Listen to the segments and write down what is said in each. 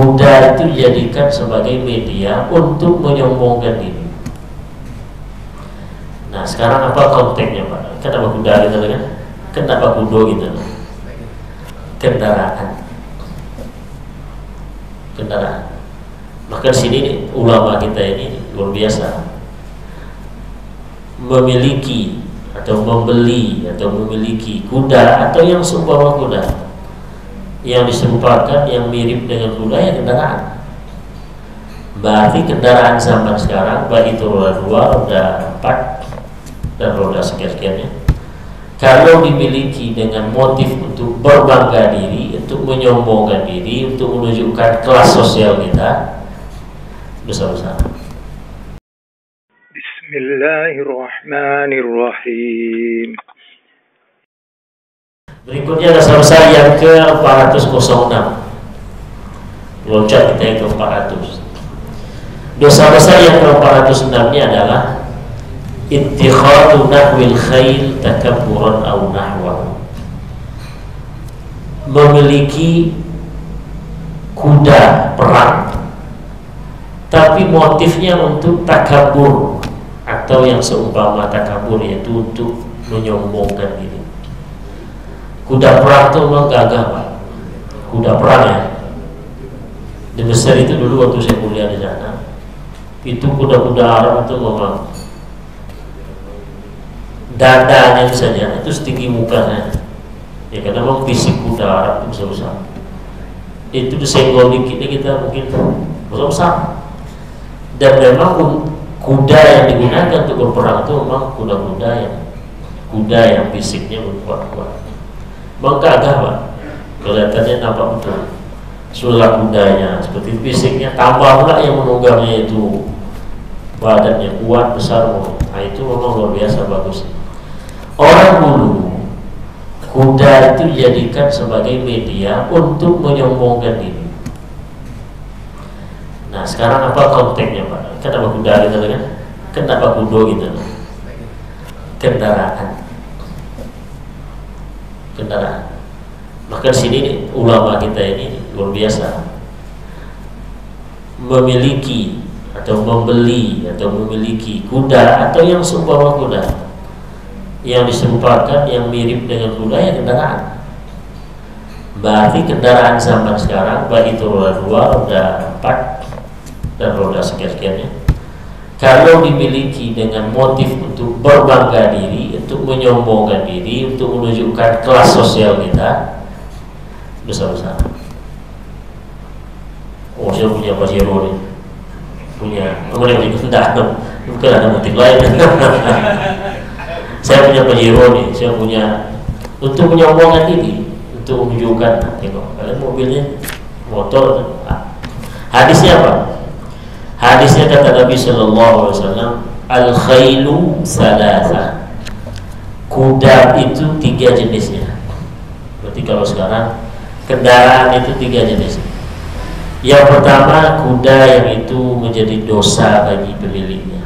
kuda itu dijadikan sebagai media untuk menyombongkan diri. Nah sekarang apa konteksnya Pak? Kenapa kuda gitu kan? Kenapa kudo gitu? Kendaraan. Maka di sini ulama kita ini luar biasa, memiliki atau membeli atau memiliki kuda atau yang seumpama kuda, yang diserupakan yang mirip dengan kuda ya kendaraan. Berarti kendaraan zaman sekarang baik itu roda 2, roda 4 dan roda sekian-sekiannya, kalau dimiliki dengan motif untuk berbangga diri, untuk menyombongkan diri, untuk menunjukkan kelas sosial kita, besar-besar. Bismillahirrahmanirrahim. Berikutnya dosa besar yang ke-406. Loncat kita yang ke-400. Dosa besar yang ke-406 ini adalah ittikhadu nahwil khail takabburan aw nahwa. Memiliki kuda perang tapi motifnya untuk takabur atau yang seumpama takabur, yaitu untuk menyombongkan diri. Kuda perang itu memang gagah Pak. Kuda perang ya. Di Mesir itu dulu waktu saya kuliah di sana, itu kuda-kuda Arab itu memang dadanya saja itu setinggi mukanya. Ya karena memang fisik kuda Arab itu besar-besar. Itu disenggol dikit kita mungkin besar-besar. Dan memang kuda yang digunakan untuk berperang itu memang kuda yang fisiknya kuat-kuat. Menggagah Pak, kelihatannya nampak betul sulap kudanya seperti fisiknya, tambah pula yang menunggangnya itu badannya kuat besar. Nah itu memang luar biasa bagus. Orang dulu kuda itu dijadikan sebagai media untuk menyombongkan diri. Nah sekarang apa konteksnya Pak? Kenapa kuda gitu kan? Kenapa kudo gitu? Kendaraan. Maka di sini ulama kita ini luar biasa, memiliki atau membeli atau memiliki kuda atau yang seumpama kuda, yang diserupakan yang mirip dengan kuda ya kendaraan. Berarti kendaraan zaman sekarang baik itu roda 2, roda 4 dan roda sekian-sekiannya, kalau dimiliki dengan motif untuk berbangga diri, untuk menyombongkan diri, untuk menunjukkan kelas sosial kita, besar-besar. Oh saya punya Pajero nih, punya, kemudian bukan ada motif lain. Saya punya Pajero nih, saya punya, untuk menyombongkan diri, untuk menunjukkan, tengok kalian mobilnya, motor. Hadisnya apa? Hadisnya kata Nabi Sallallahu Alaihi Wasallam, al-khailu salasa. Kuda itu 3 jenisnya. Berarti kalau sekarang kendaraan itu 3 jenis. Yang pertama kuda yang itu menjadi dosa bagi pemiliknya.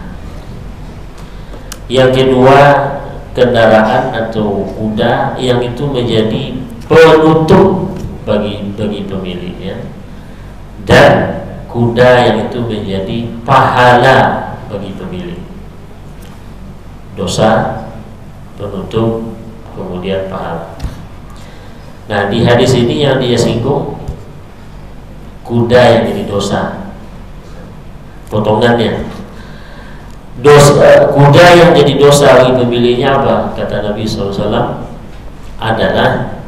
Yang kedua kendaraan atau kuda yang itu menjadi penutup bagi pemiliknya. Dan kuda yang itu menjadi pahala bagi pemilik. Dosa, penutup, kemudian pahala. Nah di hadis ini yang dia singgung kuda yang jadi dosa, potongannya. Kuda yang jadi dosa bagi pemiliknya apa? Kata Nabi SAW adalah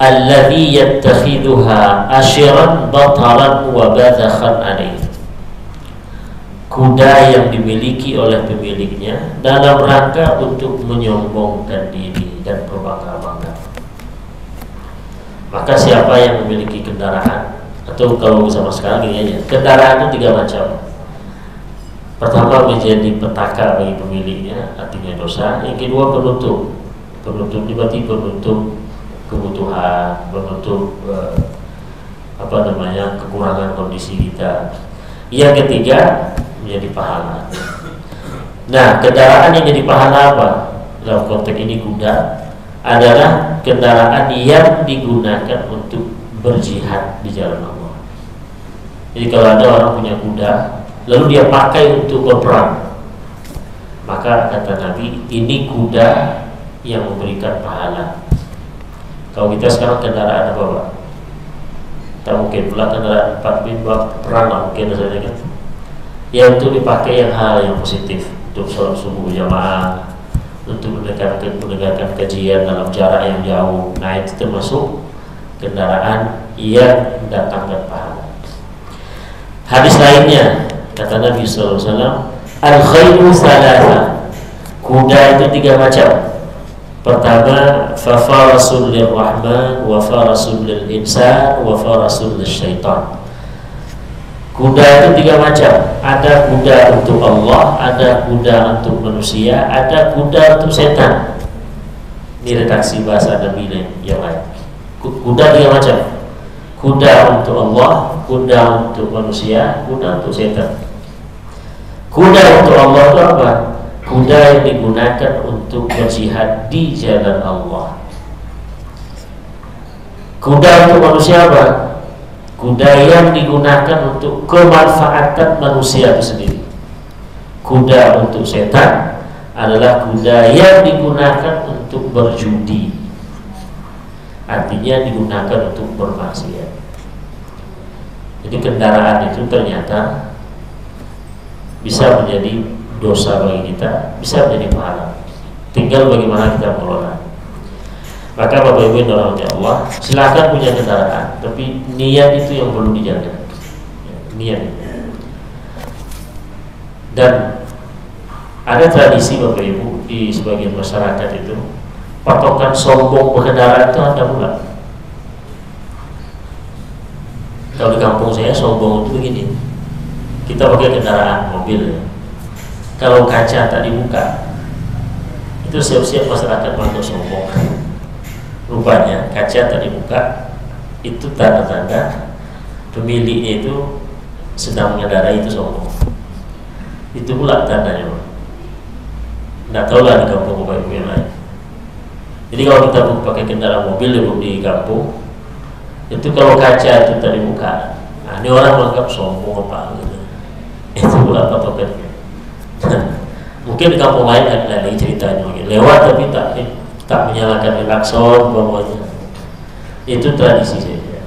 alladhi yattakhidhuha ashiran bataran wa badakhan alaih. Kuda yang dimiliki oleh pemiliknya dalam rangka untuk menyombongkan diri dan berbangga-bangga. Maka siapa yang memiliki kendaraan, atau kalau sama sekarang gini aja, kendaraan itu 3 macam. Pertama menjadi petaka bagi pemiliknya, artinya dosa. Yang kedua penutup. Penutup berarti penutup kebutuhan, menutup kekurangan kondisi kita. Yang ketiga menjadi pahala. Nah kendaraan yang jadi pahala apa? Dalam konteks ini kuda adalah kendaraan yang digunakan untuk berjihad di jalan Allah. Jadi kalau ada orang punya kuda, lalu dia pakai untuk berperang, maka kata Nabi, ini kuda yang memberikan pahala. Kalau kita sekarang kendaraan apa Pak? Tak mungkin pula kendaraan 4 bak perang, tak mungkin saja kan. Ya untuk dipakai yang hal yang positif, untuk sholat subuh jamaah, untuk menegakkan kajian dalam jarak yang jauh. Nah itu termasuk kendaraan yang mendatangkan pahala. Hadis lainnya kata Nabi SAW, al-khairu thalatha, kuda itu 3 macam. Pertama, fafarasul lirrahman wa farasul lil insan wa farasul lisyaitan. Kuda itu 3 macam. Ada kuda untuk Allah, ada kuda untuk manusia, ada kuda untuk setan. Ini redaksi bahasa Nabi yang lain. Kuda 3 macam. Kuda untuk Allah, kuda untuk manusia, kuda untuk setan. Kuda untuk Allah itu apa? Kuda yang digunakan untuk berjihad di jalan Allah. Kuda untuk manusia apa? Kuda yang digunakan untuk kemanfaatan manusia itu sendiri. Kuda untuk setan adalah kuda yang digunakan untuk berjudi, artinya digunakan untuk bermaksiat. Jadi kendaraan itu ternyata bisa menjadi dosa bagi kita, bisa menjadi pahala. Tinggal bagaimana kita mengelola. Maka Bapak Ibu yang dirahmati Allah, silakan punya kendaraan, tapi niat itu yang perlu dijaga. Niat. Dan ada tradisi Bapak Ibu di sebagian masyarakat itu, patokan sombong berkendaraan itu ada pula. Kalau di kampung saya sombong itu begini, kita pakai kendaraan mobil, kalau kaca tak dibuka, itu siap-siap masyarakat untuk sombong. Rupanya kaca tak dibuka itu tanda-tanda pemiliknya itu sedang mengendarai, itu sombong. Itu pula tandanya. Tidak tahu lah di kampung Bapak Ibu yang lain. Jadi kalau kita pakai kendaraan mobil di kampung, itu kalau kaca itu tak dibuka, nah ini orang menganggap sombong apa gitu. Itu pula patokannya. Mungkin di kampung lain ada lagi ceritanya, lewat tapi tak menyalakan klakson bawahnya. Itu tradisi saja.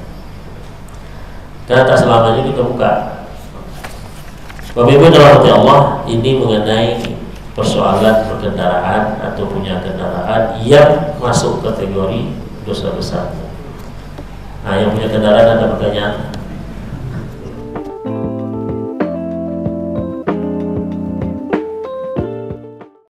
Karena tak selamanya kita buka. Bapak Ibu dirahmati Allah, ini mengenai persoalan berkendaraan atau punya kendaraan yang masuk kategori dosa besar. Nah, yang punya kendaraan ada pertanyaan?